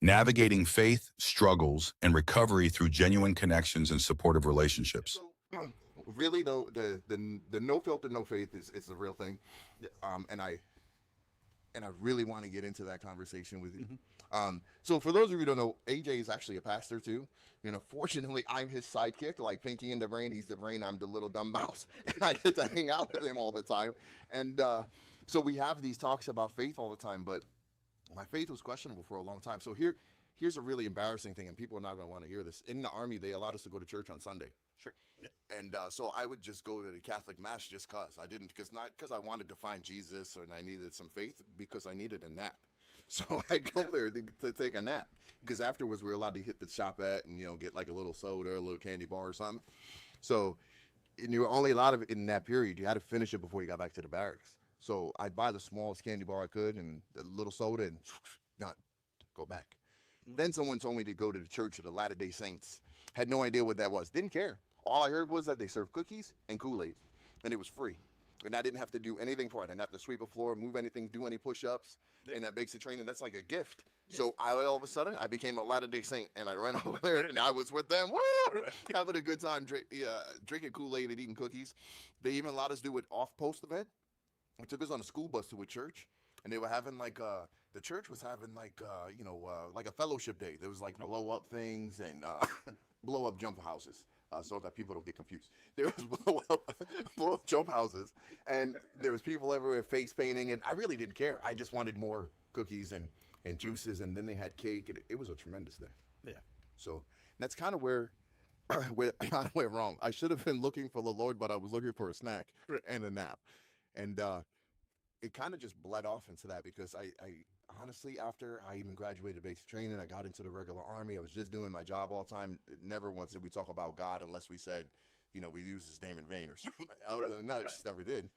navigating faith, struggles, and recovery through genuine connections and supportive relationships. So really, though, the no filter, no faith is the real thing. And I really want to get into that conversation with you. So for those of you who don't know, AJ is actually a pastor too. Fortunately, I'm his sidekick, like Pinky and the Brain. He's the brain, I'm the little dumb mouse, and I get to hang out with him all the time. And so we have these talks about faith all the time, but my faith was questionable for a long time. So here's a really embarrassing thing, and people are not going to want to hear this. In the Army, they allowed us to go to church on Sunday. Sure. And so I would just go to the Catholic Mass just cause I didn't, not because I wanted to find Jesus and I needed some faith, because I needed a nap. So I'd go there to take a nap, because afterwards we were allowed to hit the shop at and get like a little soda, a little candy bar or something. So and you were only allowed it in that period. You had to finish it before you got back to the barracks. So I'd buy the smallest candy bar I could and a little soda and not go back. Then someone told me to go to the Church of the Latter-day Saints. Had no idea what that was. Didn't care. All I heard was that they served cookies and Kool-Aid, and it was free. And I didn't have to do anything for it. I didn't have to sweep a floor, move anything, do any push-ups. And that basic training, that's like a gift. So all of a sudden, I became a Latter-day Saint, and I ran over there, and I was with them, woo, having a good time, drinking Kool-Aid and eating cookies. They even allowed us to do an off-post event. They took us on a school bus to a church, and they were having like the church was having like like a fellowship day. There was like blow up things and blow up jump houses. So that people don't get confused. There was blow up jump houses, and there was people everywhere face painting, and I really didn't care. I just wanted more cookies and juices, and then they had cake, and it was a tremendous day. Yeah. So that's kind of where I went wrong. I should have been looking for the Lord, but I was looking for a snack and a nap. And it kind of just bled off into that, because I honestly, after I even graduated basic training, I got into the regular Army. I was just doing my job all the time. Never once did we talk about God unless we said, we used his name in vain or something. Other than that, just never did.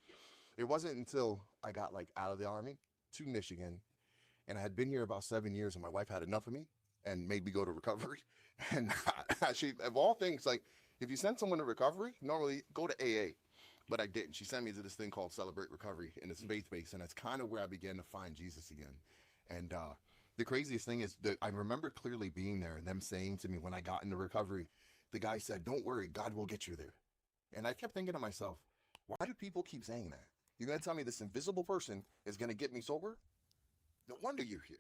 It wasn't until I got like out of the Army to Michigan, and I had been here about 7 years, and my wife had enough of me and made me go to recovery. And she, of all things, like if you send someone to recovery, normally go to AA. But I didn't. She sent me to this thing called Celebrate Recovery, and it's faith-based, and that's kind of where I began to find Jesus again. And the craziest thing is that I remember clearly being there and them saying to me when I got into recovery, the guy said, "Don't worry, God will get you there." And I kept thinking to myself, why do people keep saying that? You're going to tell me this invisible person is going to get me sober? No wonder you're here.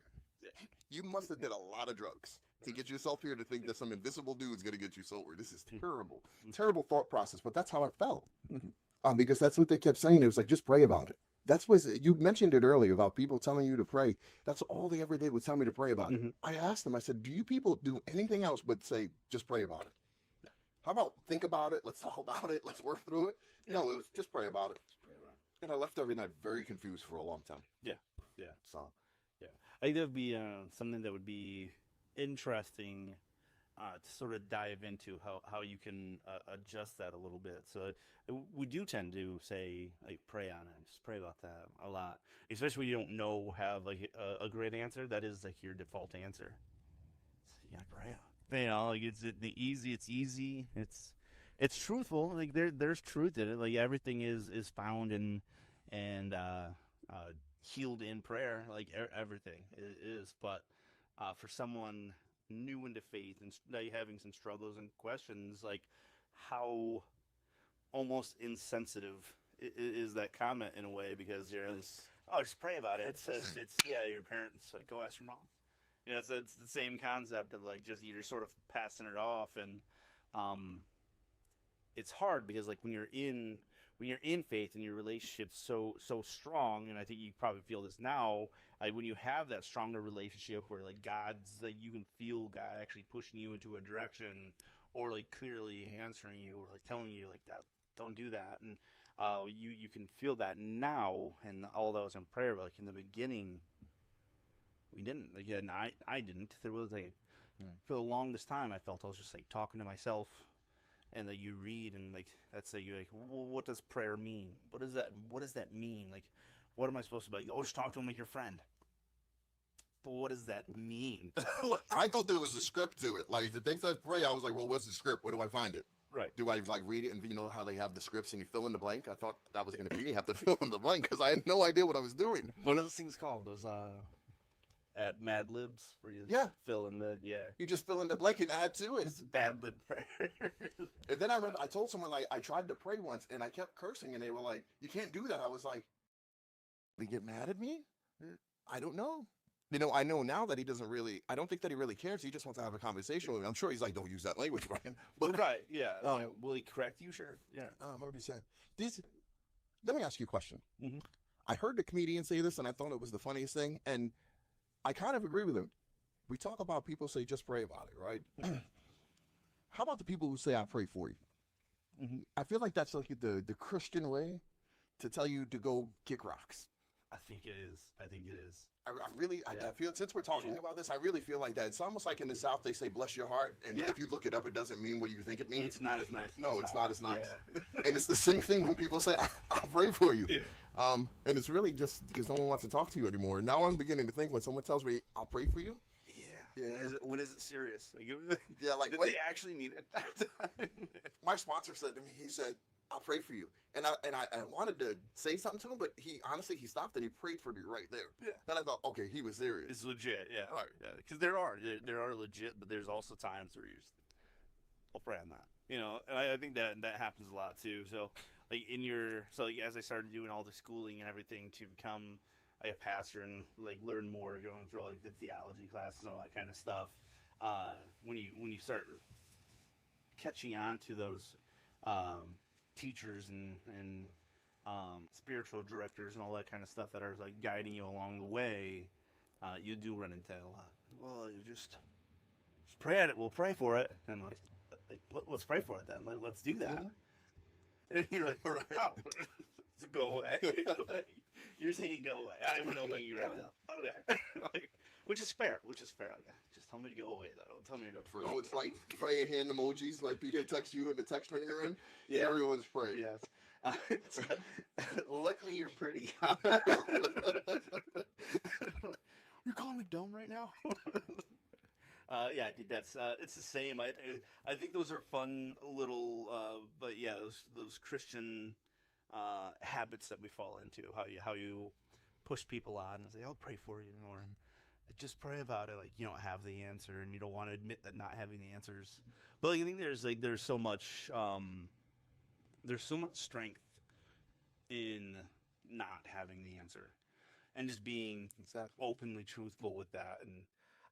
You must have did a lot of drugs to get yourself here to think that some invisible dude's going to get you sober. This is terrible. Terrible thought process, but that's how I felt. Because that's what they kept saying. It was like, just pray about it. That's what you mentioned it earlier about people telling you to pray. That's all they ever did was tell me to pray about it. I asked them, I said, do you people do anything else but say, just pray about it? How about think about it? Let's talk about it. Let's work through it. No, it was just pray about it. And I left every night very confused for a long time. Yeah. So, Yeah. I think that would be something that would be interesting to sort of dive into how you can adjust that a little bit. So we do tend to say, like, pray on it, just pray about that a lot, especially when you don't have like a great answer. That is like your default answer. So, yeah, pray on it. Like it's easy. It's truthful. Like there's truth in it. Like everything is found and healed in prayer. Like everything is. But for someone new into faith and having some struggles and questions, like how almost insensitive is that comment in a way, because you're just pray about it. It's your parents, like, go ask your mom. It's the same concept of like you're sort of passing it off, and it's hard because like when you're in faith and your relationship's so strong, and I think you probably feel this now, like when you have that stronger relationship where like you can feel God actually pushing you into a direction, or like clearly answering you, or like telling you like that, don't do that, and you can feel that now, and all that was in prayer. But like in the beginning, we didn't. Again, I didn't. There was like for the longest time, I felt I was just like talking to myself. And that you read, and like that's like you're like, well, what does prayer mean? What does that mean? Like, what am I supposed to be like? Oh, just talk to him like your friend. But what does that mean? I thought there was a script to it. Like the things I pray, I was like, well, what's the script? Where do I find it? Right. Do I like read it, and how they have the scripts and you fill in the blank? I thought that was going to be you have to fill in the blank, because I had no idea what I was doing. What are those things called? Those at Mad Libs where you Yeah. fill in the You just fill in the blank and add to it. it's bad lib prayer. And then I remember I told someone, like, I tried to pray once and I kept cursing and they were like, you can't do that. I was like, they get mad at me? I don't know. You know, I know now that he doesn't really, I don't think that he really cares. He just wants to have a conversation with me. I'm sure he's like, don't use that language, Brian. But Right, yeah. Um, Will he correct you? Sure. Yeah. what he said. Let me ask you a question. Mhm. I heard the comedian say this and I thought it was the funniest thing. And I kind of agree with him. We talk about people say, just pray about it, right? How about the people who say, I pray for you? Mhm. I feel like that's like the Christian way to tell you to go kick rocks. I think it is. I think it is. I feel, since we're talking about this, I really feel like that. It's almost like in the South, they say, bless your heart. And Yeah. if you look it up, it doesn't mean what you think it means. It's not as nice. No, it's not as nice. Yeah. And it's the same thing when people say, I'll pray for you. Yeah. And it's really just because no one wants to talk to you anymore. Now I'm beginning to think when someone tells me, I'll pray for you. Yeah. When is it serious? Like, Yeah, like, did wait, they actually mean it at that time? my sponsor said to me, he said, I'll pray for you. And I wanted to say something to him, but he stopped and he prayed for me right there. Yeah. Then I thought, okay, he was serious. It's legit, yeah. Right. Yeah, because there are legit, but there's also times where I'll pray on that, you know. And I think that happens a lot too. So like like as I started doing all the schooling and everything to become a pastor and like learn more, going through like the theology classes and all that kind of stuff. When you start catching on to those teachers and spiritual directors and all that kind of stuff that are like guiding you along the way, you do run into that a lot. Well, you just pray at it. We'll pray for it, and let's pray for it then. Let's do that. And you're like, oh, go away. You're saying go away. I don't even know what you're right now. Okay. Like, which is fair. Like, just tell me to go away, though. Don't tell me to pray. Oh, it's like praying hand emojis, like PJ texts you in the text when you're in. Yeah. Everyone's praying. Yes. Luckily, you're pretty. You're calling me dumb right now? Yeah, dude, that's it's the same. I think those are fun little, but yeah, those Christian habits that we fall into. How you push people on and say, "I'll pray for you," or just pray about it. Like you don't have the answer, and you don't want to admit that not having the answers. But I think there's so much strength in not having the answer, and just being openly truthful with that. And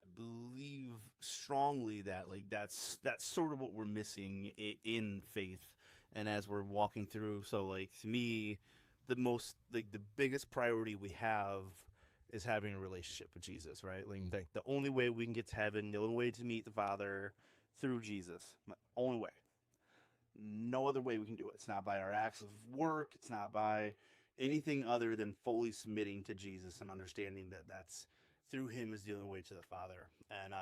I believe strongly that like that's sort of what we're missing in faith, and as we're walking through. So like to me, the biggest priority we have is having a relationship with Jesus, right? Like the only way we can get to heaven, the only way to meet the Father, through Jesus. The only way. No other way we can do it. It's not by our acts of work. It's not by anything other than fully submitting to Jesus and understanding that that's through Him is the only way to the Father. And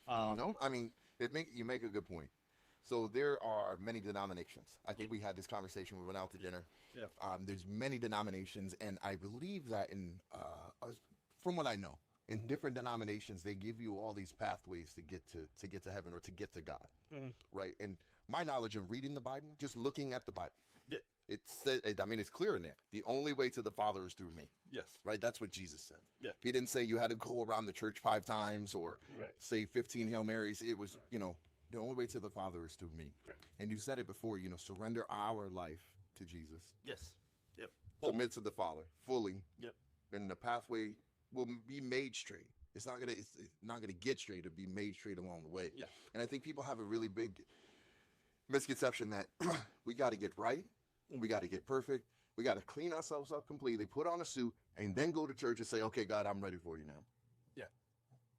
No, I mean, you make a good point. So there are many denominations. I think we had this conversation. We went out to dinner. Yeah. There's many denominations, and I believe that from what I know, in different denominations, they give you all these pathways to get to heaven or to get to God, right? And my knowledge of reading the Bible, just looking at the Bible, it's clear in there. The only way to the Father is through me. Yes. Right? That's what Jesus said. Yeah. He didn't say you had to go around the church 5 times or Right. say 15 Hail Marys. It was, the only way to the Father is through me. Right. And you said it before, surrender our life to Jesus. Yes. Yep. Submit to the Father fully. Yep. And the pathway will be made straight. It's not gonna get straight. It'll be made straight along the way. Yeah. And I think people have a really big misconception that we got to get right, we got to get perfect, we got to clean ourselves up completely, put on a suit, and then go to church and say, "Okay, God, I'm ready for you now." Yeah.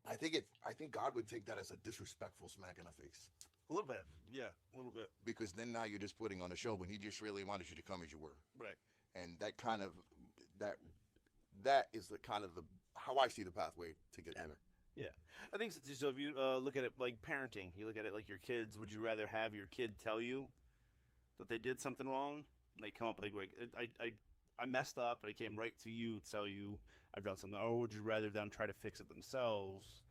I think God would take that as a disrespectful smack in the face, A little bit. Yeah. A little bit. because then now you're just putting on a show when He just really wanted you to come as you were. Right. And that kind of that is the kind of how I see the pathway to get there. Yeah, I think so. If you look at it like parenting, you look at it like your kids. Would you rather have your kid tell you that they did something wrong? And they come up like I messed up, and I came right to you to tell you I've done something. Or would you rather them try to fix it themselves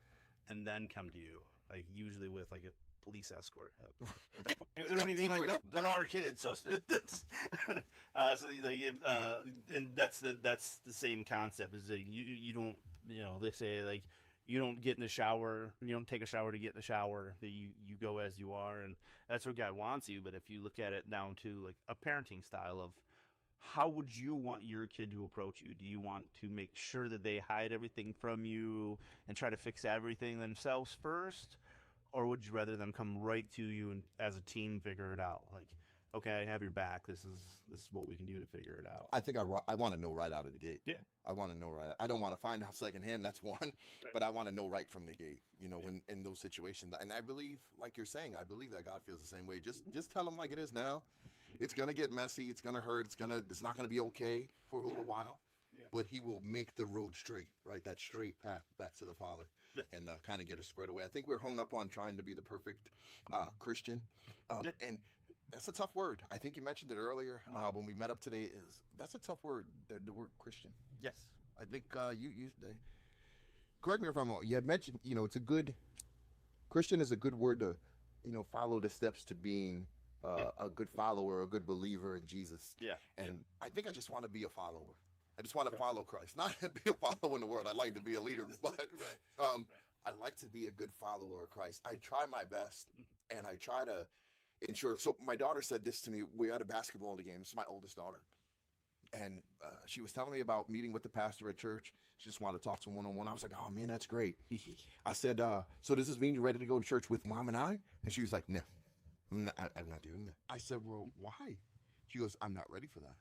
and then come to you, like usually with like a police escort? Or anything like that. They're our kids, so and that's the same concept. Is that you don't they say like you don't get in the shower, you don't take a shower to get in the shower. That you go as you are, and that's what God wants you. But if you look at it down to like a parenting style of how would you want your kid to approach you? Do you want to make sure that they hide everything from you and try to fix everything themselves first? Or would you rather them come right to you and as a team figure it out? Like, okay, I have your back. This is what we can do to figure it out. I think I want to know right out of the gate. Yeah. I want to know right. I don't want to find out secondhand. That's one, but I want to know right from the gate. When in those situations, and I believe, like you're saying, I believe that God feels the same way. Just tell them like it is now. It's gonna get messy. It's gonna hurt. It's not gonna be okay for a little while, but He will make the road straight, right? That straight path back to the Father, and kind of get us squared away. I think we're hung up on trying to be the perfect Christian, and that's a tough word. I think you mentioned it earlier when we met up today. That's a tough word, the word Christian. Yes. I think you used. Correct me if I'm wrong. You had mentioned, it's a good Christian is a good word to, follow the steps to being a good follower, a good believer in Jesus. Yeah. And I think I just want to be a follower. I just want to follow Christ, not be a follower in the world. I'd like to be a leader, but I'd like to be a good follower of Christ. I try my best, and I try to ensure. So my daughter said this to me. We had a basketball game. It's my oldest daughter. And she was telling me about meeting with the pastor at church. She just wanted to talk to him one-on-one. I was like, oh, man, that's great. I said, so does this mean you're ready to go to church with Mom and I? And she was like, no, I'm not doing that. I said, well, why? She goes, I'm not ready for that.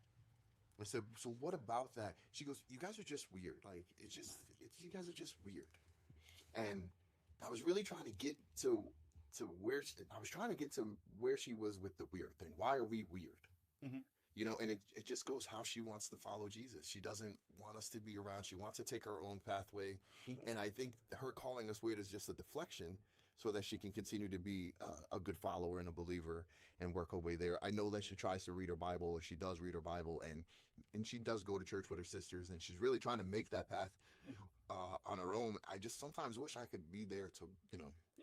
I said, so what about that? She goes, you guys are just weird. Like, you guys are just weird. And I was really trying to get to where she was with the weird thing. Why are we weird? Mm-hmm. And it just goes how she wants to follow Jesus. She doesn't want us to be around. She wants to take her own pathway. And I think her calling us weird is just a deflection so that she can continue to be a good follower and a believer and work her way there. I know that she tries to read her Bible, or she does read her Bible, and she does go to church with her sisters, and she's really trying to make that path on her own. I just sometimes wish I could be there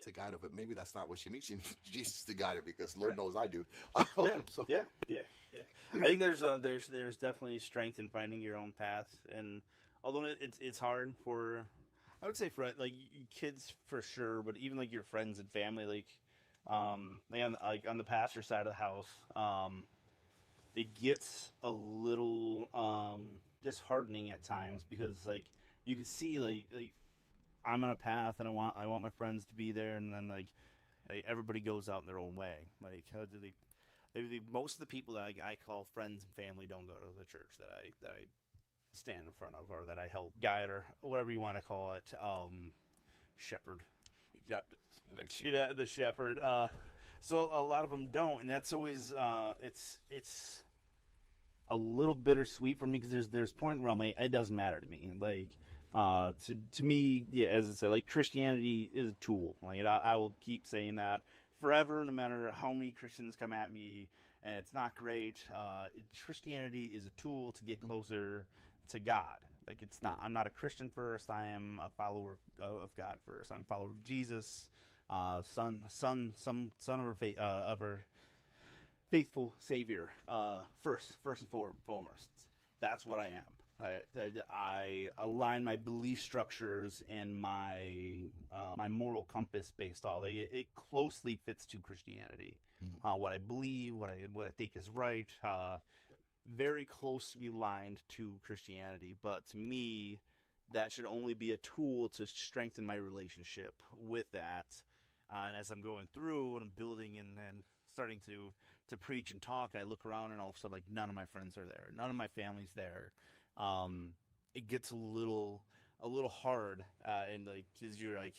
to guide her, but maybe that's not what she needs. She needs Jesus to guide her, because Lord knows I do. Yeah. I think there's definitely strength in finding your own path, and although it's hard for, I would say for like kids for sure, but even like your friends and family, like on the pastor side of the house, it gets a little disheartening at times, because like you can see like I'm on a path and I want my friends to be there, and then like everybody goes out in their own way. Like how do they most of the people that I call friends and family don't go to the church that I stand in front of, or that I help guide, or whatever you want to call it, shepherd. Yeah, the shepherd. So a lot of them don't, and that's always it's a little bittersweet for me, because there's a point where I'm like, it doesn't matter to me. Like to me, yeah, as I said, like Christianity is a tool. Like I will keep saying that forever, no matter how many Christians come at me, and it's not great. Christianity is a tool to get closer to God. Like it's not. I'm not a Christian first. I am a follower of God first. I'm a follower of Jesus, son of our faithful Savior. First and foremost. That's what I am. I align my belief structures and my moral compass based on it. It closely fits to Christianity. What I believe, what I think is right, very closely aligned to Christianity. But to me, that should only be a tool to strengthen my relationship with that. And as I'm going through and I'm building and starting to preach and talk, I look around and all of a sudden, like, none of my friends are there, none of my family's there. It gets a little hard, and like, cause you're like,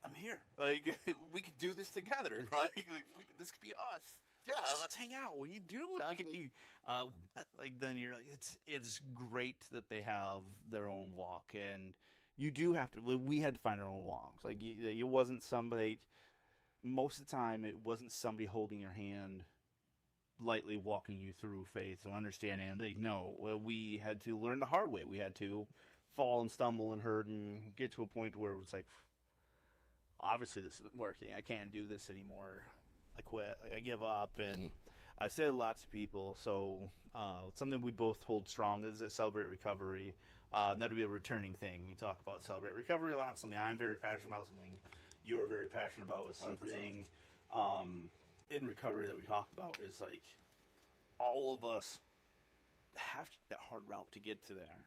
I'm here, like we could do this together, right? This could be us. Yeah, let's hang out. What are you doing? Like then you're like, it's great that they have their own walk, and you do have to. We had to find our own walks. Like it wasn't somebody. Most of the time, it wasn't somebody holding your hand, lightly walking you through faith and understanding. Like, no, we had to learn the hard way. We had to fall and stumble and hurt and get to a point where it was like, obviously this isn't working. I can't do this anymore. I quit. I give up. And I said a lot to people. So something we both hold strong is at Celebrate Recovery. That'll be a returning thing. We talk about Celebrate Recovery a lot. Something I'm very passionate about. Something you're very passionate about. Is something in recovery that we talk about is like all of us have to take that hard route to get to there.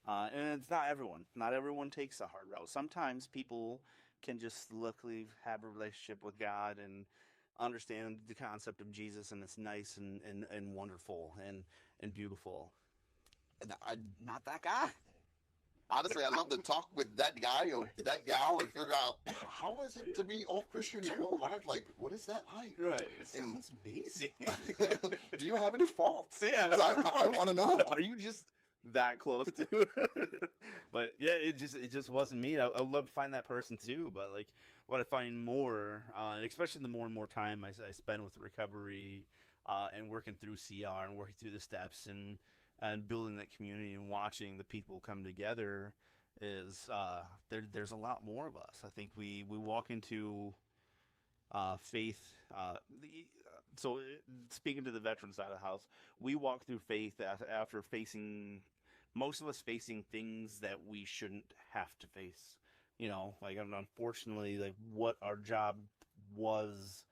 And it's not everyone. Not everyone takes the hard route. Sometimes people can just luckily have a relationship with God and understand the concept of Jesus, and it's nice and wonderful and beautiful. And I'm Not that guy. honestly, I love to talk with that guy or that gal and figure out how is it to be all Christian in real life? Like, what is that like? Right. It And- sounds amazing. Do you have any faults? Yeah. I want to know. Are you just that close to it? But yeah, it just wasn't me. I would love to find that person too. But like what I find more, and especially the more and more time I spend with recovery, and working through CR and working through the steps and building that community and watching the people come together, is there's a lot more of us. I think we walk into faith. So speaking to the veteran side of the house, we walk through faith after facing, most of us facing things that we shouldn't have to face. You know, like unfortunately, like what our job was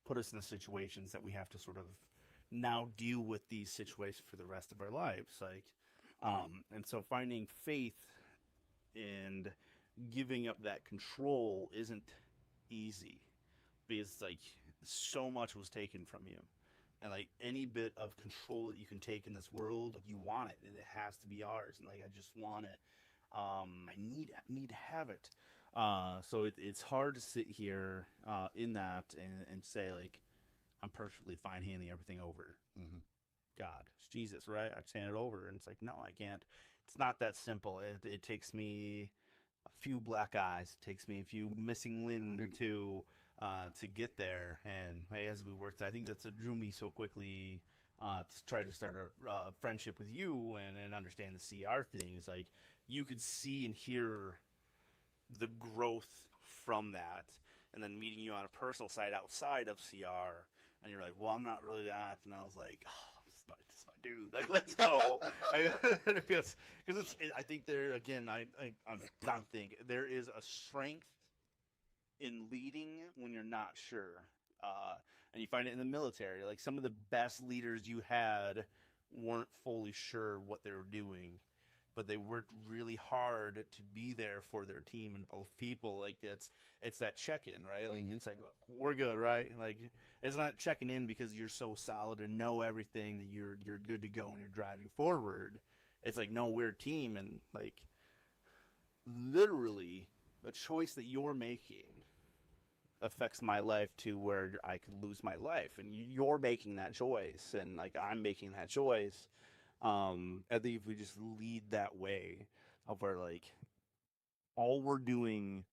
put us in the situations that we have to sort of now deal with these situations for the rest of our lives. Like, and so finding faith and giving up that control isn't easy, because like so much was taken from you, and like any bit of control that you can take in this world, you want it, and it has to be ours. And like I just want it. I need to have it. So it's hard to sit here in that and say like I'm perfectly fine handing everything over. Mhm. God, it's Jesus, right? I hand it over, and it's like no, I can't. It's not that simple. It takes me a few black eyes. It takes me a few missing limbs or two to get there. And hey, as we worked, I think that's what drew me so quickly to try to start a friendship with you and understand the CR thing. Is like you could see and hear the growth from that, and then meeting you on a personal side outside of CR, and you're like, well, I'm not really that, and I was like, oh, this is my dude, like let's go. Because I think there again, I'm not think there is a strength in leading when you're not sure, and you find it in the military. Like some of the best leaders you had weren't fully sure what they were doing, but they worked really hard to be there for their team and both people. Like it's that check-in, right? Like it's like we're good, right? Like it's not checking in because you're so solid and know everything that you're good to go and you're driving forward. It's like no, we're a team, and like literally the choice that you're making affects my life to where I could lose my life, and you're making that choice, and like I'm making that choice. I think if we just lead that way of where like all we're doing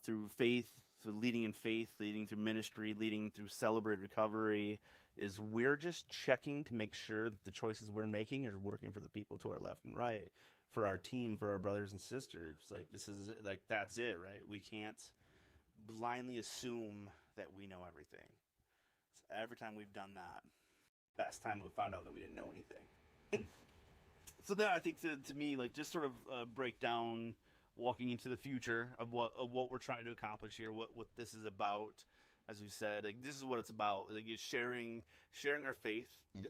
through faith, through leading in faith, leading through ministry, leading through Celebrate Recovery, is we're just checking to make sure that the choices we're making are working for the people to our left and right, for our team, for our brothers and sisters. Like this is like that's it, right? We can't blindly assume that we know everything. So every time we've done that, best time we found out that we didn't know anything. So that I think to me, like just sort of break down walking into the future of what we're trying to accomplish here, what this is about. As we said, like this is what it's about. Like it's sharing our faith,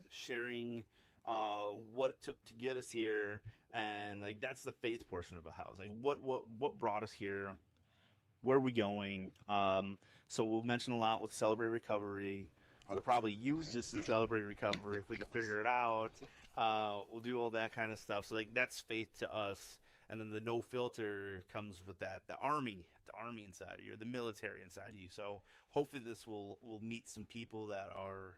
sharing what it took to get us here, and like that's the faith portion of a house. Like what brought us here, where are we going? So we'll mention a lot with Celebrate Recovery. We'll probably use this in Celebrate Recovery if we can figure it out. We'll do all that kind of stuff. So like that's faith to us. And then the no filter comes with that, the army inside of you, or the military inside of you. So hopefully this will meet some people that are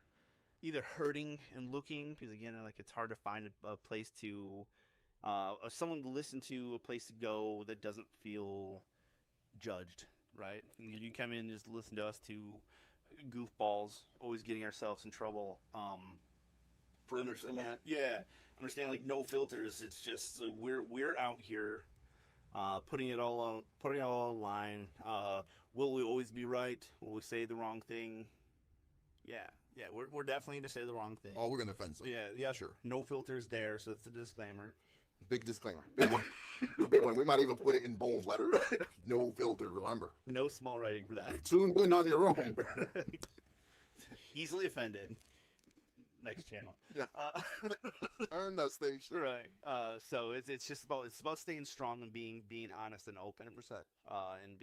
either hurting and looking, because again, like it's hard to find a place to, someone to listen to, a place to go that doesn't feel judged, right? You come in and just listen to us two goofballs, always getting ourselves in trouble. For understand that, yeah, understand like no filters. It's just we're out here, putting it all online. Will we always be right? Will we say the wrong thing? Yeah, we're definitely to say the wrong thing. Oh, we're gonna offend some. Yeah, Sure. no filters there, so it's a disclaimer. Big disclaimer. Big one. Big one. We might even put it in bold letter. No filter, remember. No small writing for that. Soon going on your own. Easily offended. Next channel. Yeah. Earn that stage. Right. So it's just about staying strong and being honest and open, and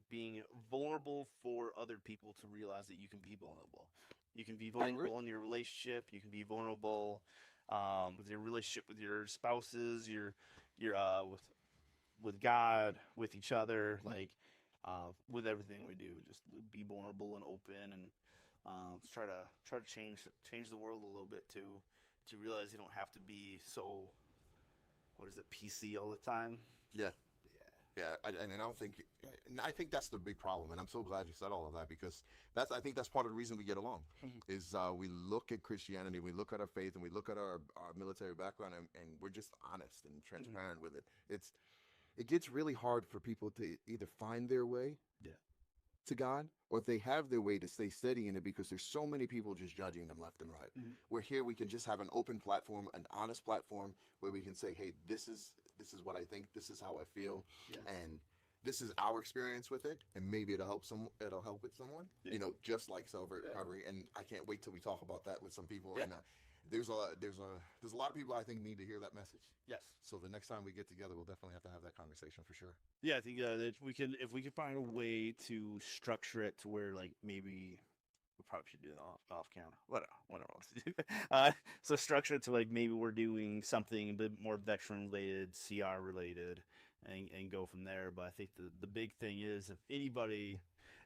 being vulnerable for other people to realize that you can be vulnerable. You can be vulnerable in your relationship. You can be vulnerable with your relationship with your spouses, your with God, with each other, like with everything we do. Just be vulnerable and open, and try to change the world a little bit to realize you don't have to be so, what is it, PC all the time. Yeah. And I don't think, and I think that's the big problem. And I'm so glad you said all of that, because I think that's part of the reason we get along. Is we look at Christianity, we look at our faith, and we look at our military background, and we're just honest and transparent with it. It gets really hard for people to either find their way to God, or if they have their way, to stay steady in it, because there's so many people just judging them left and right. Where here we can just have an open platform, an honest platform, where we can say, hey, this is what I think, this is how I feel, and this is our experience with it, and maybe it'll help with someone, just like Celebrate Recovery. And I can't wait till we talk about that with some people. And there's a lot of people I think need to hear that message. Yes. So the next time we get together, we'll definitely have to have that conversation for sure. Yeah, I think that if we can find a way to structure it to where, like, maybe we probably should do it off camera. Whatever else to do. So structure it to, like, maybe we're doing something a bit more veteran related, CR related, and go from there. But I think the big thing is, if anybody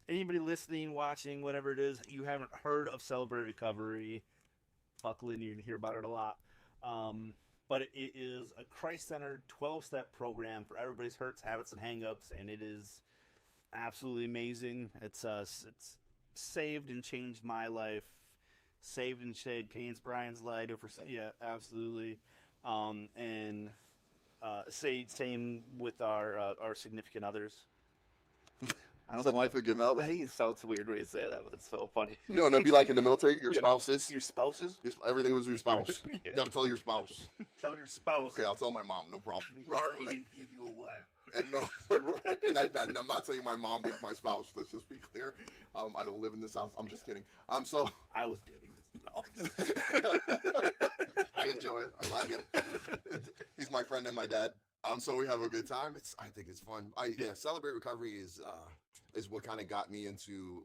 listening, watching, whatever it is, you haven't heard of Celebrate Recovery, buckle in, you're gonna hear about it a lot. But it is a Christ-centered 12-step program for everybody's hurts, habits, and hang-ups, and it is absolutely amazing. It's saved and changed my life, saved and changed Kane's Brian's life. Absolutely. And same with our significant others. I don't know why I forget about that. It sounds weird when you say that, but it's so funny. No, it'd be like in the military, your spouses. Your spouses? Everything was your spouse. You gotta tell your spouse. Tell your spouse. Okay, I'll tell my mom, no problem. Give you a laugh. And no, and I'm not saying my mom is my spouse. Let's just be clear. I don't live in this house. I'm just kidding. So I was kidding. No. I enjoy it. I like it. He's my friend and my dad. So we have a good time. I think it's fun. Celebrate Recovery is what kind of got me into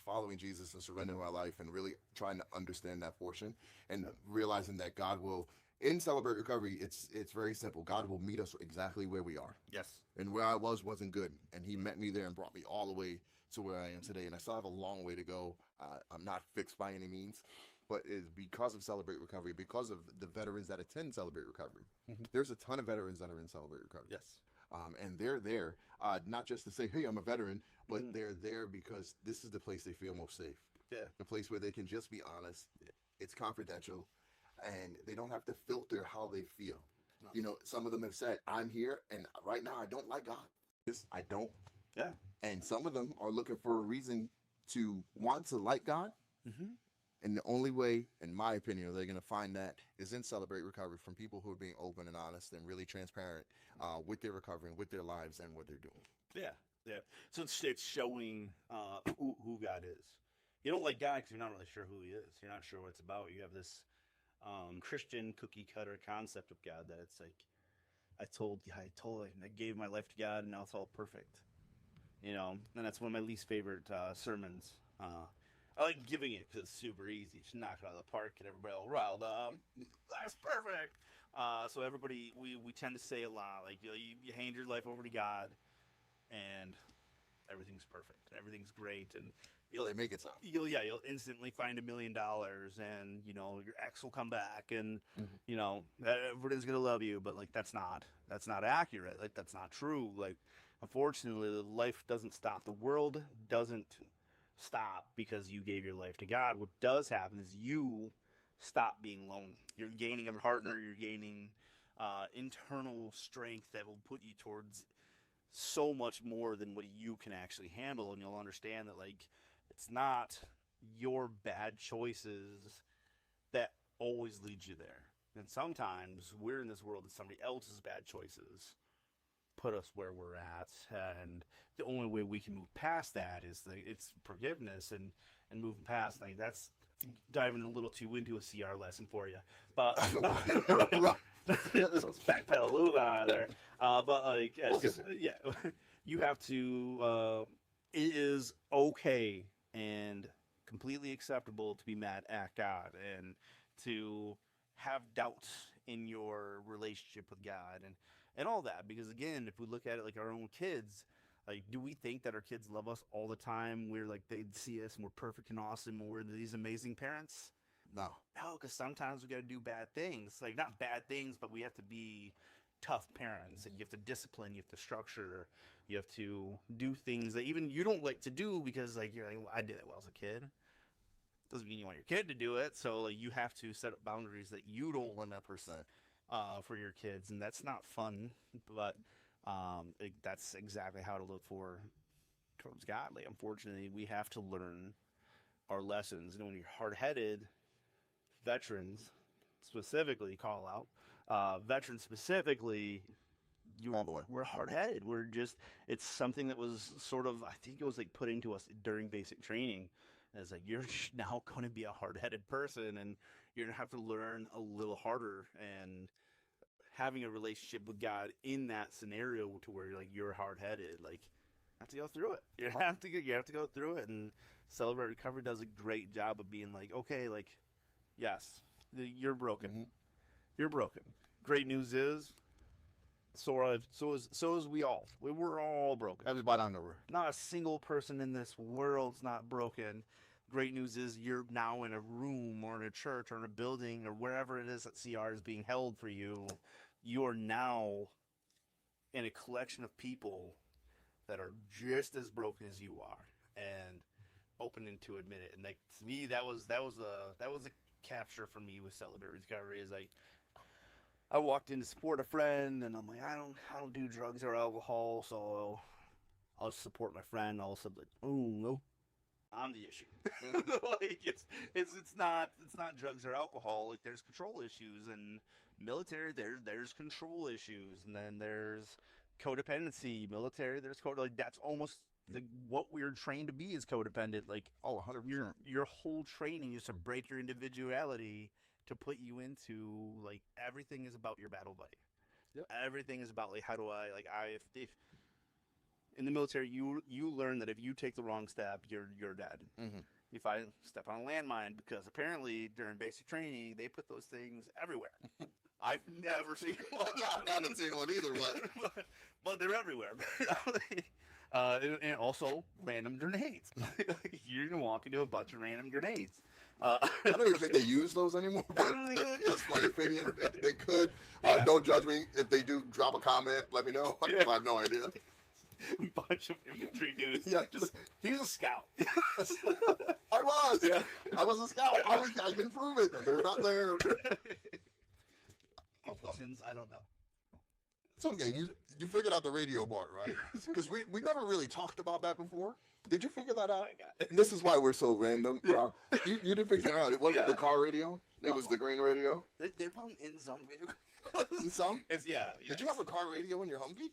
following Jesus and surrendering my life, and really trying to understand that portion, and realizing that God will, in Celebrate Recovery, it's very simple. God will meet us exactly where we are. Yes. And where I wasn't good, and He met me there and brought me all the way to where I am today. And I still have a long way to go. I'm not fixed by any means, but it's because of Celebrate Recovery, because of the veterans that attend Celebrate Recovery. There's a ton of veterans that are in Celebrate Recovery. Yes. And they're there, not just to say, hey, I'm a veteran, but they're there because this is the place they feel most safe. Yeah. The place where they can just be honest. It's confidential, and they don't have to filter how they feel. No. Some of them have said, I'm here, and right now I don't like God. I don't. Yeah. And some of them are looking for a reason to want to like God. And the only way, in my opinion, they're going to find that is in Celebrate Recovery, from people who are being open and honest and really transparent with their recovery and with their lives and what they're doing. Yeah. So it's showing who God is. You don't like God because you're not really sure who He is. You're not sure what it's about. You have this Christian cookie cutter concept of God that it's like, I gave my life to God, and now it's all perfect. And that's one of my least favorite sermons. I like giving it because it's super easy. Just knock it out of the park, get everybody all riled up. That's perfect. So everybody, we tend to say a lot, like, you hand your life over to God, and everything's perfect. Everything's great, and They make it sound. You'll instantly find $1 million, and your ex will come back, and everybody's gonna love you. But like that's not accurate. Like that's not true. Like unfortunately, life doesn't stop. The world doesn't stop because you gave your life to God. What does happen is you stop being lonely. You're gaining a partner. You're gaining internal strength that will put you towards so much more than what you can actually handle, and you'll understand that like it's not your bad choices that always lead you there. And sometimes we're in this world that somebody else's bad choices put us where we're at, and the only way we can move past that is it's forgiveness and moving past. Like, that's diving a little too into a CR lesson for you, but let's backpedal a little bit out of there. But like, yeah, you have to. It is okay and completely acceptable to be mad at God and to have doubts in your relationship with God and all that. Because again, if we look at it like our own kids, like, do we think that our kids love us all the time? We're like, they'd see us and we're perfect and awesome and we're these amazing parents? No. No, because sometimes we got to do bad things. Like, not bad things, but we have to be tough parents, and you have to discipline, you have to structure, you have to do things that even you don't like to do because, like, you're like, well, I did it when I was a kid. Doesn't mean you want your kid to do it. So, like, you have to set up boundaries that you don't 100%. for your kids, and that's not fun. But that's exactly how to look for towards God. Like, unfortunately, we have to learn our lessons. And when you're hard-headed, veterans specifically call out. Veterans specifically, we're hard-headed. We're just, it's something that was sort of, I think it was like put into us during basic training. As like, you're now going to be a hard-headed person, and you're going to have to learn a little harder. And having a relationship with God in that scenario to where you're hard-headed, like, you have to go through it. You have to go through it. And Celebrate Recovery does a great job of being like, okay, like, yes, you're broken. Mm-hmm. You're broken. Great news is, so is we all. We're all broken. Everybody on the road. Not a single person in this world's not broken. Great news is you're now in a room or in a church or in a building or wherever it is that CR is being held for you. You're now in a collection of people that are just as broken as you are and open to admit it. And like, to me, that was a capture for me with Celebrate Recovery. Is like, I walked in to support a friend, and I'm like, I don't do drugs or alcohol, so I'll support my friend. I'll like, oh no, I'm the issue. Like, it's not drugs or alcohol. Like, there's control issues, and military there's control issues, and then there's codependency. Military, there's like, that's almost what we're trained to be is codependent. Like, 100%. Your whole training is to break your individuality, to put you into, like, everything is about your battle buddy. Yep. Everything is about, like, how do I, like, if in the military, you learn that if you take the wrong step, you're dead. Mm-hmm. If I step on a landmine, because apparently during basic training they put those things everywhere. I've never seen one. I haven't seen one either, but they're everywhere. And also random grenades. You're gonna walk into a bunch of random grenades. I don't even think they use those anymore. I don't think they do. That's my opinion. They could. Yeah. Don't judge me. If they do, drop a comment. Let me know. Yeah. I have no idea. Bunch of infantry dudes. Yeah, He's a scout. I was. Yeah. I was a scout. I can prove it. They're not there. I don't know. It's okay. You figured out the radio part, right? Because we never really talked about that before. Did you figure that out? This is why we're so random. Yeah. You didn't figure it out. It wasn't the car radio. It was the green radio. They're probably in some vehicles. Some? Yeah. Did you have a car radio in your Humvee?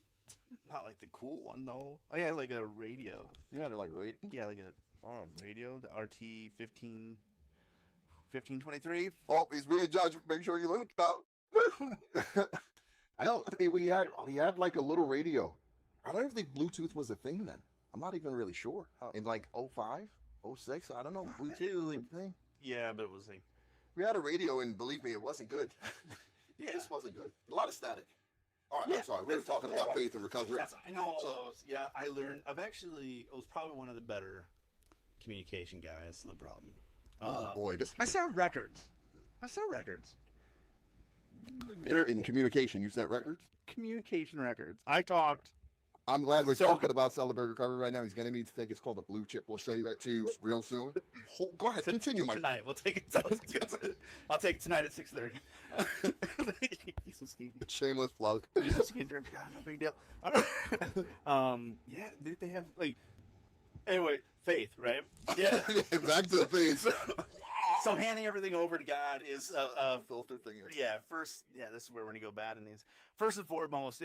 Not like the cool one, though. Oh, yeah, like a radio. Yeah, they're like radio. Yeah, like a radio, the RT 1523. Oh, he's being judged. Make sure you look out. I know. We had like a little radio. I don't even think Bluetooth was a thing then. I'm not even really sure. In like 05, 06, I don't know. Bluetooth thing. Yeah, but it was like, We had a radio, and believe me, it wasn't good. yeah. It just wasn't good. A lot of static. All right, Yeah. I'm sorry. We were talking about faith and recovery. I know all those. Yeah, I learned. I was probably one of the better communication guys. The problem. Oh boy, I sell records. in communication, you set records. Communication records. I talked. I'm glad we're talking about Celebrate Recovery right now. He's getting me to think it's called a blue chip. We'll show you that to you real soon. Go ahead, continue, Mike. Tonight. We'll take it. I'll take it tonight at 6:30. Shameless plug. No big deal. Yeah, did they have like? Anyway, faith, right? Yeah. Back to the faith. So handing everything over to God is filter thing. first, this is where we're gonna go bad in these. First and foremost,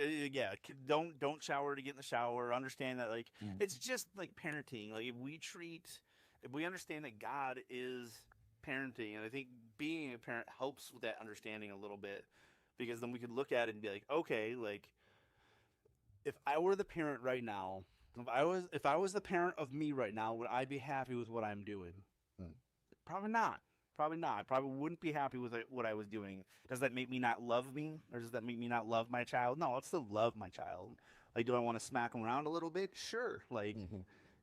don't shower to get in the shower. Understand that like it's just like parenting. Like if we understand that God is parenting, and I think being a parent helps with that understanding a little bit, because then we could look at it and be like, okay, like if I were the parent right now, if I was the parent of me right now, would I be happy with what I'm doing? Probably not. Probably not. I probably wouldn't be happy with what I was doing. Does that make me not love me? Or does that make me not love my child? No, I'll still love my child. Like, do I want to smack them around a little bit? Sure. Like,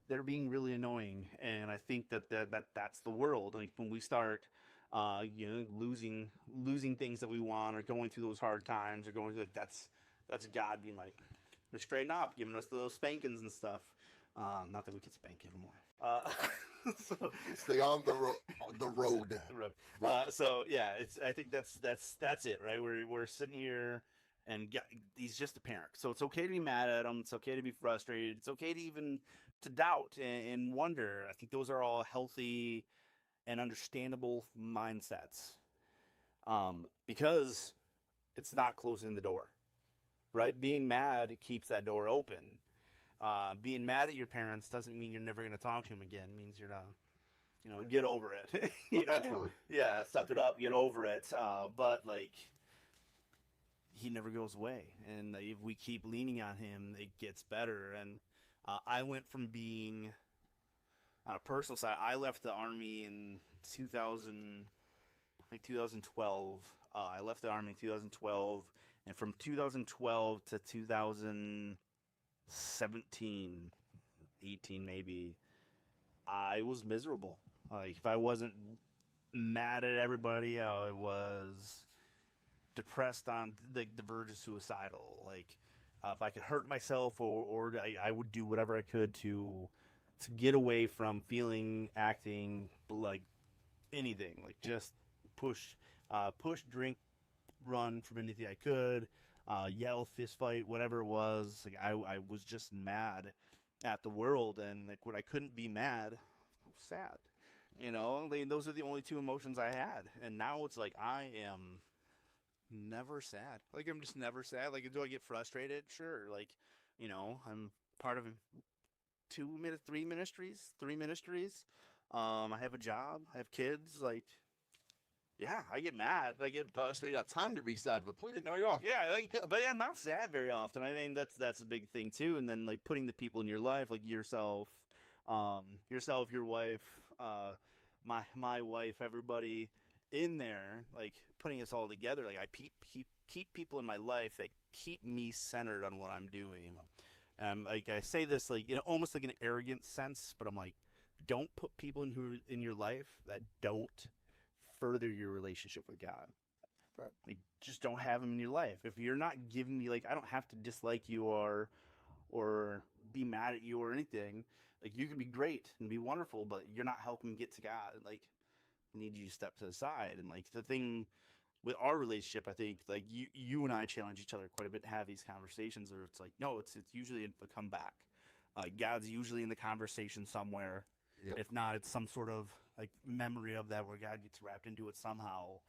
they're being really annoying. And I think that's the world. Like, when we start, losing things that we want, or going through those hard times, or going through, that's God being like, straighten up, giving us those spankings and stuff. Not that we can spank anymore. So, Stay on the road. I think that's it, right? We're sitting here, and he's just a parent, so it's okay to be mad at him. It's okay to be frustrated. It's okay to even to doubt and wonder. I think those are all healthy and understandable mindsets, because it's not closing the door, right? Being mad keeps that door open. Being mad at your parents doesn't mean you're never going to talk to them again. It means you're not, get over it. Yeah, suck it up, get over it. But like, he never goes away, and if we keep leaning on him, it gets better. And I went from being, on a personal side, I left the Army in 2012. I left the Army in 2012, and from 2012 to 2017, 18 maybe, I was miserable. Like, if I wasn't mad at everybody, I was depressed on the verge of suicidal. Like, if I could hurt myself, or I would do whatever I could to get away from feeling, acting like anything. Like, just push, drink, run from anything I could. Yell, fist fight, whatever it was. Like, I was just mad at the world, and like, when I couldn't be mad, I was sad. Those are the only two emotions I had. And now it's like, I am never sad. Like, I'm just never sad. Like, do I get frustrated? Sure. Like, I'm part of three ministries. I have a job. I have kids. Like, yeah, I get mad. I get You got time to be sad, but please no, you are. yeah, but I'm not sad very often. I mean, that's a big thing too. And then like putting the people in your life, like yourself, your wife, my wife, everybody in there, like putting us all together. Like, I keep people in my life that keep me centered on what I'm doing. Like, I say this like, almost like an arrogant sense, but I'm like, don't put people in your life that don't further your relationship with God. Right. Like, just don't have them in your life. If you're not giving me, like, I don't have to dislike you or be mad at you or anything. Like, you can be great and be wonderful, but you're not helping me get to God. Like, I need you to step to the side. And like, the thing with our relationship, I think like you and I challenge each other quite a bit to have these conversations, or it's like, no, it's usually a comeback. God's usually in the conversation somewhere. Yep. If not, it's some sort of like memory of that where God gets wrapped into it somehow.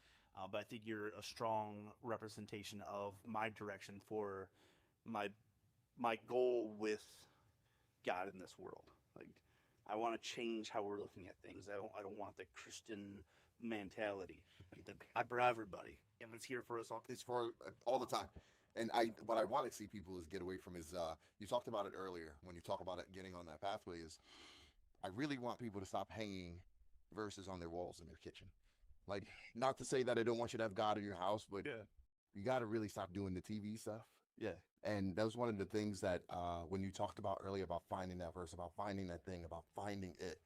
But I think you're a strong representation of my direction for my goal with God in this world. Like, I want to change how we're looking at things. I don't want the Christian mentality. I'm for everybody, and it's here for us all. It's for all the time. And what I want to see people is get away from is, you talked about it earlier when you talk about it, getting on that pathway, is I really want people to stop hanging verses on their walls in their kitchen. Like, not to say that I don't want you to have God in your house, but you got to really stop doing the TV stuff. Yeah. And that was one of the things that when you talked about earlier about finding that verse, about finding that thing, about finding it,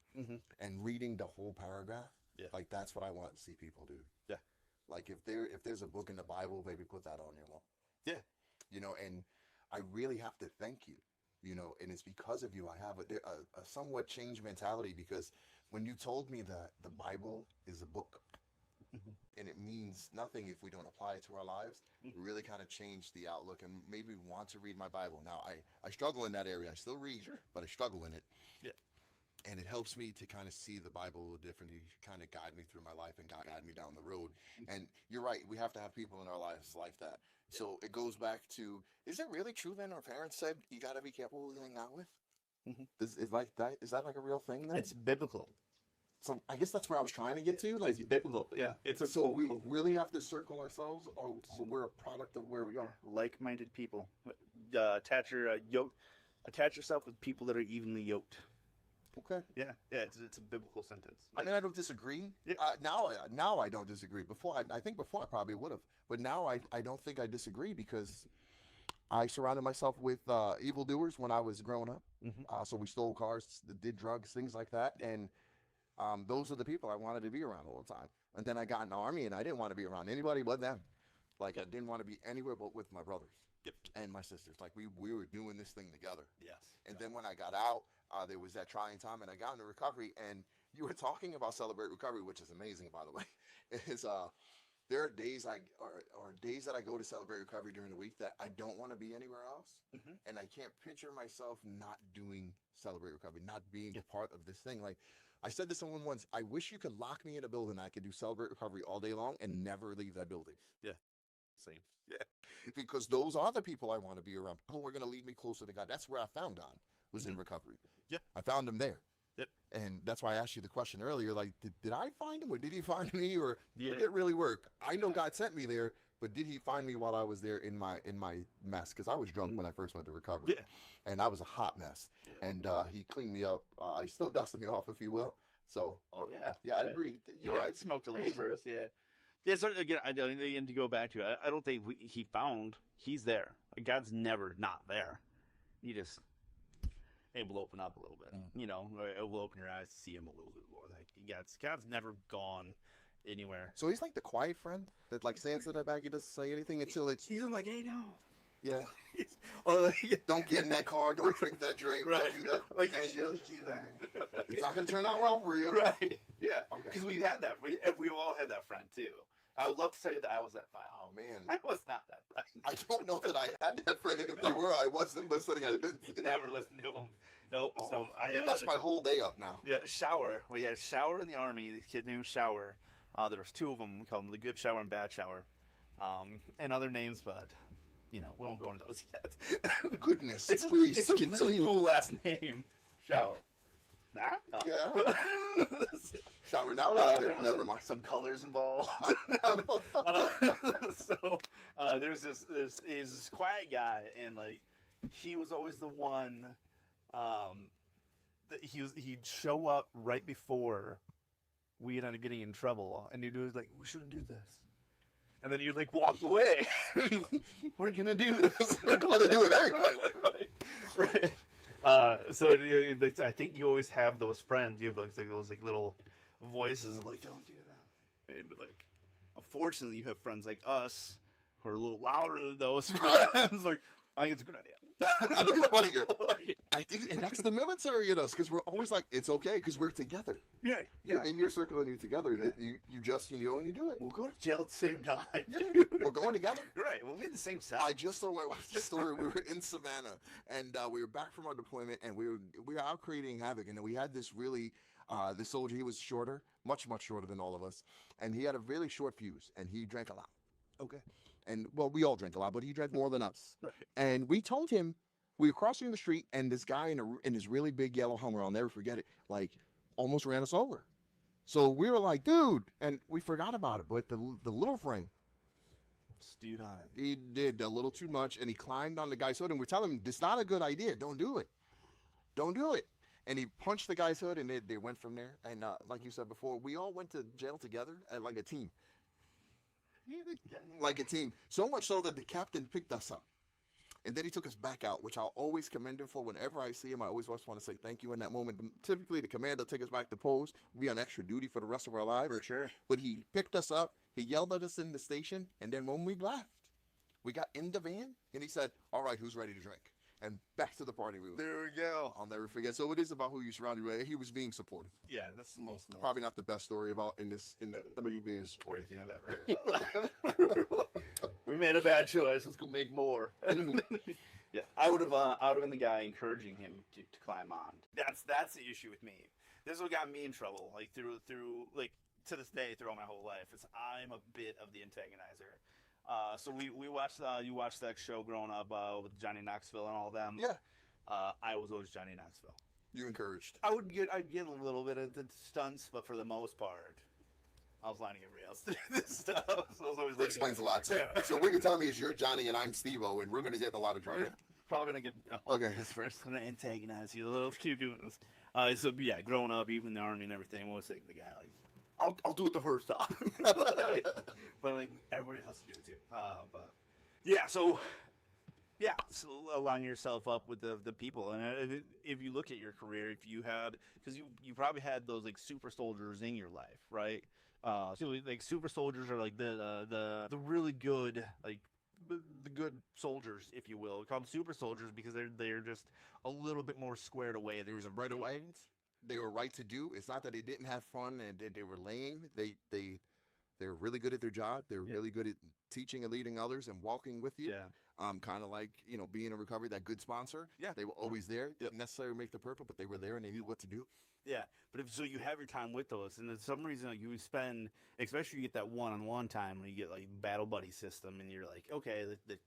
and reading the whole paragraph, like, that's what I want to see people do. Yeah. Like, if there's a book in the Bible, maybe put that on your wall. Yeah. And I really have to thank you, and it's because of you I have a somewhat changed mentality, because when you told me that the Bible is a book, and it means nothing if we don't apply it to our lives, it really kind of changed the outlook and made me want to read my Bible. Now, I struggle in that area. I still read, but I struggle in it. Yeah. and it helps me to kind of see the Bible a little differently, kind of guide me through my life and guide me down the road. And you're right, we have to have people in our lives like that. So it goes back to, is it really true then our parents said you got to be careful who you hang out with? Mhm. Is like that, is that like a real thing then? It's biblical. So I guess that's where I was trying to get to. Like, It's biblical. Yeah. It's a so we really have to circle ourselves, or so we're a product of where we are. like-minded people. Attach yourself with people that are evenly yoked. Okay. Yeah. Yeah. It's a biblical sentence. I mean, I don't disagree. Yeah. Now I don't disagree. Before, I think before I probably would have, but now I don't think I disagree because I surrounded myself with evildoers when I was growing up. Mhm. So we stole cars, did drugs, things like that, and those are the people I wanted to be around all the time. And then I got in the army, and I didn't want to be around anybody but them. Like, I didn't want to be anywhere but with my brothers Yep. and my sisters. Like, we were doing this thing together. Yes. And then when I got out, there was that trying time, and I got into recovery. And you were talking about Celebrate Recovery, which is amazing, by the way. Is there are days or days that I go to Celebrate Recovery during the week that I don't want to be anywhere else, Mhm. and I can't picture myself not doing Celebrate Recovery, not being Yeah. a part of this thing. Like, I said to someone once, I wish you could lock me in a building. I could do Celebrate Recovery all day long and never leave that building. Same. Because those are the people I want to be around. People who are going to lead me closer to God. That's where I found God, was in recovery. Yeah. I found him there. Yep. And that's why I asked you the question earlier, like, did I find him, or did he find me, or Yeah. did it really work? I know God sent me there, but did he find me while I was there in my mess? Because I was drunk when I first went to recovery. Yeah. And I was a hot mess. And he cleaned me up. He still dusted me off, if you will. So, Oh yeah. yeah, I agree. You're Yeah, I right. smoked a little first. Yeah. Yeah. So again, I don't. And to go back to it, I don't think he's there. Like, God's never not there. He just it will open up a little bit. You know, or it will open your eyes to see him a little bit more. Like, God's never gone anywhere. So he's like the quiet friend that, like, stands in the back. He doesn't say anything until it's, He's like, hey, no. yeah. Or Don't get in that car. Don't drink that drink. Right. Don't do that. Like, Can't do that. It's not going to turn out well for you. right. Yeah. Okay. Because we had that. We all had that friend too. I would love to say that I was that friend. Oh, man. I was not that friend. I don't know that I had that friend. If you were, I wasn't listening. I didn't. Never listened to him. Nope. Oh, So I that's my whole day up now. Yeah, Shower. We had Shower in the Army. This kid named Shower. There was two of them. We called them the Good Shower and Bad Shower, and other names, but we won't go into those yet. Goodness, It's please a continue. cool last name. Shower. Nah. Yeah. Shower now. Never mind. Some colors involved. So there's this quiet guy, and like he was always the one. That he'd show up right before we ended up getting in trouble, and he'd do like, we shouldn't do this, and then you'd like walk away. We're gonna do this. We're going to do it anyway. Right. So I think you always have those friends. You have like those like little voices like, don't do that. And like, unfortunately, you have friends like us who are a little louder than those friends. Like, I think it's a good idea. I don't know what you're. I think, and that's the military in us, because we're always like, it's okay, because we're together. Yeah, Yeah, in your circle and you together, that you just and you do it. We'll go to jail at the same time. We're going together. Right, we'll be in the same cell. I just told my wife the story. We were in Savannah, and we were back from our deployment, and we were out creating havoc. And we had this really, this soldier. He was shorter, much shorter than all of us, and he had a really short fuse, and he drank a lot. Okay. And well, we all drank a lot, but he drank more than us. Right. And we told him, we were crossing the street, and this guy in his really big yellow Hummer, I'll never forget it, like almost ran us over. So we were like, dude, and we forgot about it. But the little friend, Stewed on it. he did a little too much, and he climbed on the guy's hood, and we're telling him, it's not a good idea. Don't do it. Don't do it. And he punched the guy's hood, and they went from there. And like you said before, we all went to jail together like a team. Like a team. So much so that the captain picked us up. And then he took us back out, which I'll always commend him for. Whenever I see him, I always want to say thank you in that moment. Typically, the commander take us back to post, be on extra duty for the rest of our lives. For sure. But he picked us up, he yelled at us in the station, and then when we left, we got in the van, and he said, all right, who's ready to drink? And back to the party we went. There we go. I'll never forget. So it is about who you surround you with. He was being supportive. Yeah, that's the most important. Probably not the best story about in the me being supportive. You know that, right? We made a bad choice. Let's go make more. Yeah, I would have been the guy encouraging him to climb on. That's the issue with me. This is what got me in trouble. Like through like to this day, throughout my whole life, is I'm a bit of the antagonizer. So we watched you watched that show growing up with Johnny Knoxville and all them. Yeah. I was always Johnny Knoxville. You encouraged. I'd get a little bit of the stunts, but for the most part, I was lining everybody else to do this stuff. So I was always That explains a lot. So, so what you're telling me is you're Johnny and I'm Steve-O, and we're going to get in a lot of trouble. Probably gonna get Okay. this first. I'm gonna antagonize you a little. Keep doing this. So yeah, growing up, even in the army and everything, what was the guy like? I'll do it the first time. But like everybody else to do it too. But yeah, so align yourself up with the people, and if you look at your career, if you had, because you probably had those like super soldiers in your life, right? So like super soldiers are like the really good, like the good soldiers, if you will. We call them super soldiers because they're just a little bit more squared away. There was a right away. They were right to do. It's not that they didn't have fun and they were lame. They're really good at their job. They're really good at teaching and leading others and walking with you. Yeah. Kind of like, being in recovery, that good sponsor. Yeah. They were always there. Didn't necessarily make the purple, but they were there and they knew what to do. Yeah, but so you have your time with those, and for some reason like, you spend, especially you get that one-on-one time when you get like battle buddy system, and you're like, okay,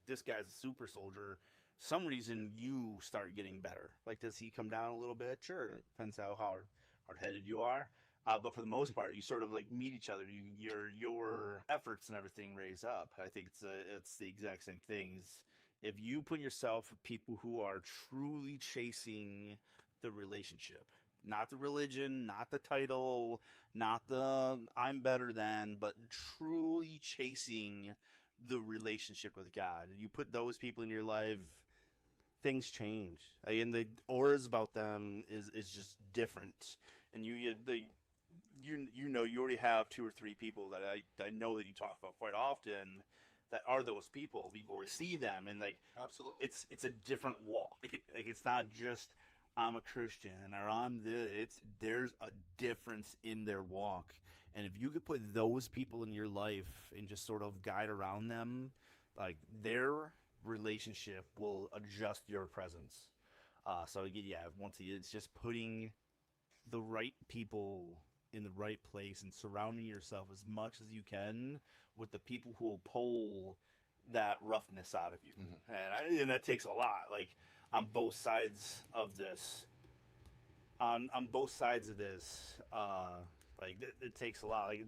this guy's a super soldier. Some reason you start getting better. Like, does he come down a little bit? Sure, depends how hard-headed you are. But for the most part, you sort of like meet each other. Your efforts and everything raise up. I think it's the exact same things. If you put yourself with people who are truly chasing the relationship. Not the religion, not the title, not the I'm better than, but truly chasing the relationship with God. You put those people in your life, things change. And the auras about them is just different. And you already have 2 or 3 people that I know that you talk about quite often that are those people. People see them and like Absolutely. it's a different walk. Like it's not just I'm a Christian or I'm this. There's a difference in their walk. And if you could put those people in your life and just sort of guide around them, like their relationship will adjust your presence. So yeah, once again, it's just putting the right people in the right place and surrounding yourself as much as you can with the people who will pull that roughness out of you. Mm-hmm. And that takes a lot. Like, on both sides of this, like it takes a lot. Like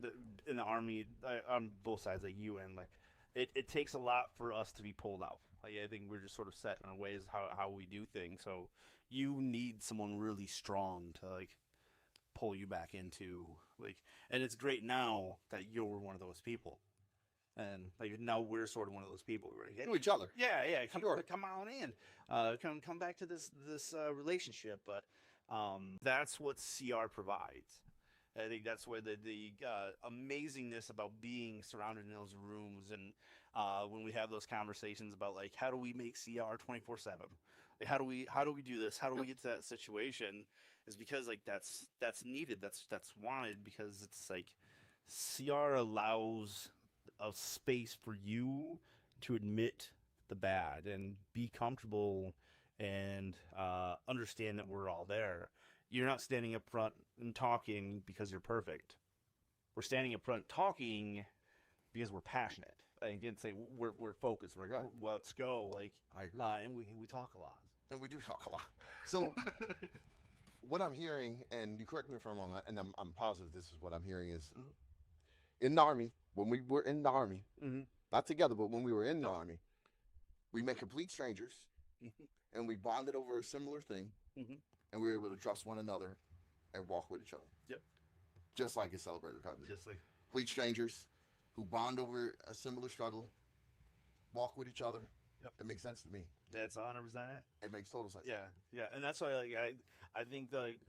in the army, on both sides, like you and like, it takes a lot for us to be pulled out. Like I think we're just sort of set in our ways how we do things. So you need someone really strong to like pull you back into like. And it's great now that you're one of those people. And like now we're sort of one of those people. Right? To each other. Yeah. Come on in. Come back to this relationship. But that's what CR provides. I think that's where the amazingness about being surrounded in those rooms and when we have those conversations about like how do we make CR 24/7? Like how do we do this? How do we get to that situation? Is because like that's needed. That's wanted because it's like CR allows a space for you to admit the bad and be comfortable and understand that we're all there. You're not standing up front and talking because you're perfect. We're standing up front talking because we're passionate. I didn't say we're focused. We're like, well, let's go. Like, and we talk a lot. And we do talk a lot. So what I'm hearing, and you correct me if I'm wrong, and I'm positive this is what I'm hearing is in the Army, when we were in the Army, not together, but when we were in the Army, we met complete strangers, and we bonded over a similar thing, and we were able to trust one another and walk with each other. Yep. Just like in Celebrate Recovery. Just like complete strangers who bond over a similar struggle, walk with each other. Yep. It makes sense to me. that's 100% it. It makes total sense. Yeah, and that's why like I think like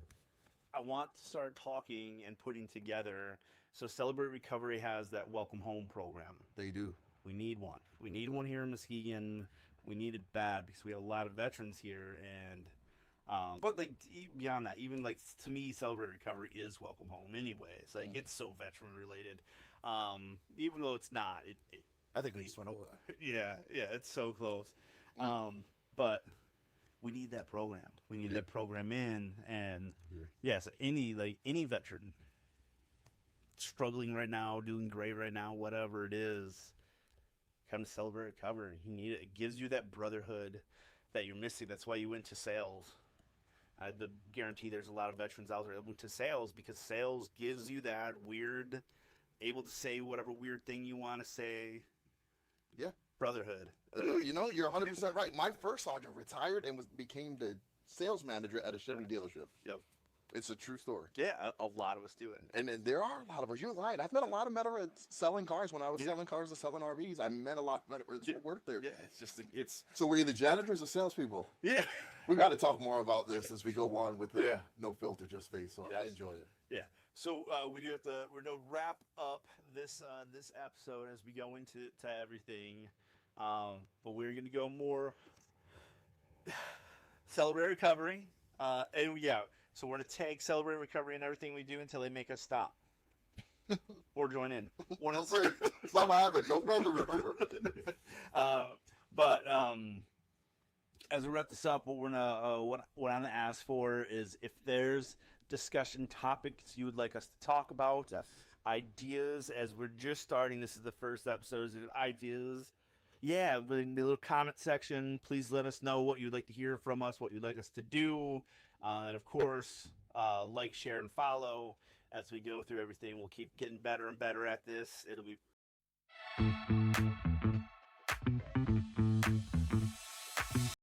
I want to start talking and putting together. So Celebrate Recovery has that Welcome Home program. They do. We need one. We need one here in Muskegon. We need it bad because we have a lot of veterans here, and but like beyond that, even like to me, Celebrate Recovery is Welcome Home anyway. It's like it's so veteran related, even though it's not. I think we just went over. Yeah, it's so close. but we need that program. We need that program in, and yes, any veteran struggling right now, doing great right now, whatever it is, come to Celebrate Recovery. You need it. It gives you that brotherhood that you're missing. That's why you went to sales. I guarantee there's a lot of veterans out there that went to sales because sales gives you that weird, able to say whatever weird thing you want to say. Yeah. Brotherhood. You know, you're 100% right. My first sergeant retired and became the sales manager at a Chevy dealership. Yep. It's a true story. Yeah, a lot of us do it. And there are a lot of us. You're right. I've met a lot of veterans selling cars when I was selling cars and selling RVs. I met a lot of veterans that worked there. Yeah, it's just it's So we're either janitors or salespeople. yeah. We got to talk more about this as we go on with the No Filter Just Face. So I enjoy it. Yeah. So we're gonna wrap up this episode as we go into everything. But we're gonna go more Celebrate Recovery. And yeah, so we're gonna tag Celebrate Recovery and everything we do until they make us stop. Or join in. One of the It's not my habit. No problem. But as we wrap this up, what we're gonna what I'm gonna ask for is if there's discussion topics you would like us to talk about, ideas as we're just starting. This is the first episode. Ideas, yeah, in the little comment section, please let us know what you'd like to hear from us, what you'd like us to do, and of course, like, share, and follow as we go through everything. We'll keep getting better and better at this. It'll be